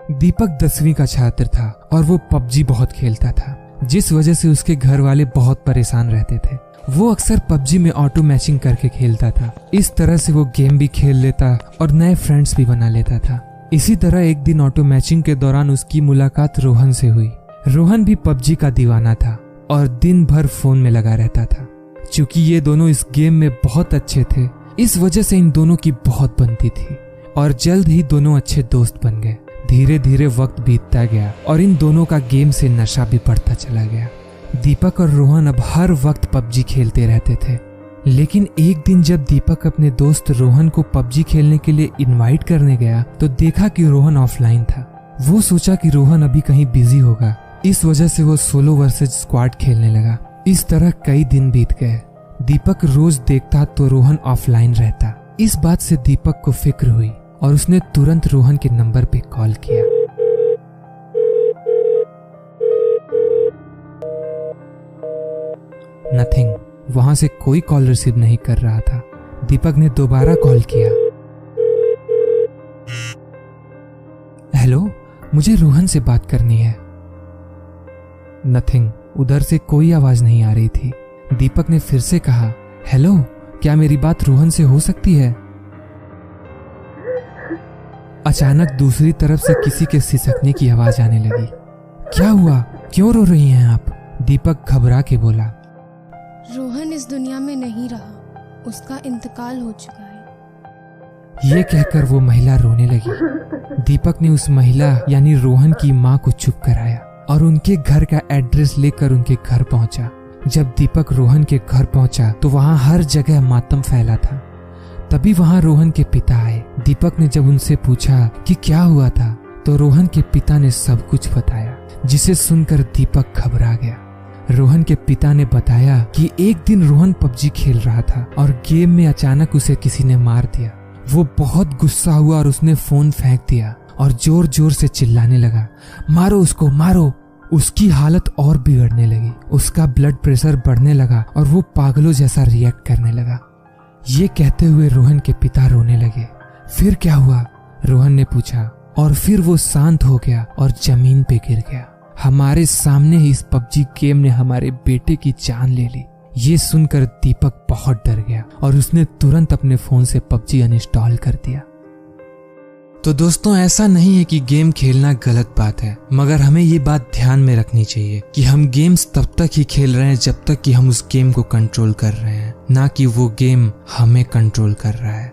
दीपक 10वीं का छात्र था और वो पबजी बहुत खेलता था, जिस वजह से उसके घर वाले बहुत परेशान रहते थे। वो अक्सर पबजी में ऑटो मैचिंग करके खेलता था। इस तरह से वो गेम भी खेल लेता और नए फ्रेंड्स भी बना लेता था। इसी तरह एक दिन ऑटो मैचिंग के दौरान उसकी मुलाकात रोहन से हुई। रोहन भी पबजी का दीवाना था और दिन भर फोन में लगा रहता था। चूंकि ये दोनों इस गेम में बहुत अच्छे थे, इस वजह से इन दोनों की बहुत बनती थी और जल्द ही दोनों अच्छे दोस्त बन गए। धीरे धीरे वक्त बीतता गया और इन दोनों का गेम से नशा भी बढ़ता चला गया। दीपक और रोहन अब हर वक्त पबजी खेलते रहते थे। लेकिन एक दिन जब दीपक अपने दोस्त रोहन को पबजी खेलने के लिए इनवाइट करने गया तो देखा कि रोहन ऑफलाइन था। वो सोचा कि रोहन अभी कहीं बिजी होगा, इस वजह से वो सोलो वर्सेस स्क्वाड खेलने लगा। इस तरह कई दिन बीत गए। दीपक रोज देखता तो रोहन ऑफलाइन रहता। इस बात से दीपक को फिक्र हुई और उसने तुरंत रोहन के नंबर पे कॉल किया। नथिंग। वहां से कोई कॉल रिसीव नहीं कर रहा था। दीपक ने दोबारा कॉल किया। हेलो, मुझे रोहन से बात करनी है। नथिंग। उधर से कोई आवाज नहीं आ रही थी। दीपक ने फिर से कहा, हेलो, क्या मेरी बात रोहन से हो सकती है? अचानक दूसरी तरफ से किसी के सिसकने की आवाज आने लगी। क्या हुआ? क्यों रो रही हैं आप? दीपक घबरा के बोला। रोहन इस दुनिया में नहीं रहा, उसका इंतकाल हो चुका है। ये कहकर वो महिला रोने लगी। दीपक ने उस महिला यानी रोहन की माँ को चुप कराया और उनके घर का एड्रेस लेकर उनके घर पहुंचा। जब दीपक रोहन के घर पहुंचा तो वहां हर जगह मातम फैला था। तभी वहां रोहन के पिता आए। दीपक ने जब उनसे पूछा कि क्या हुआ था तो रोहन के पिता ने सब कुछ बताया, जिसे सुनकर दीपक घबरा गया। रोहन के पिता ने बताया कि एक दिन रोहन पबजी खेल रहा था और गेम में अचानक उसे किसी ने मार दिया। वो बहुत गुस्सा हुआ और उसने फोन फेंक दिया और जोर जोर से चिल्लाने लगा, मारो उसको, मारो। उसकी हालत और बिगड़ने लगी। उसका ब्लड प्रेशर बढ़ने लगा और वो पागलों जैसा रिएक्ट करने लगा। ये कहते हुए रोहन के पिता रोने लगे। फिर क्या हुआ? रोहन ने पूछा। और फिर वो शांत हो गया और जमीन पे गिर गया। हमारे सामने ही इस पबजी गेम ने हमारे बेटे की जान ले ली। ये सुनकर दीपक बहुत डर गया और उसने तुरंत अपने फोन से पबजी अनइंस्टॉल कर दिया। तो दोस्तों, ऐसा नहीं है कि गेम खेलना गलत बात है, मगर हमें ये बात ध्यान में रखनी चाहिए कि हम गेम्स तब तक ही खेल रहे हैं जब तक कि हम उस गेम को कंट्रोल कर रहे हैं, ना कि वो गेम हमें कंट्रोल कर रहा है।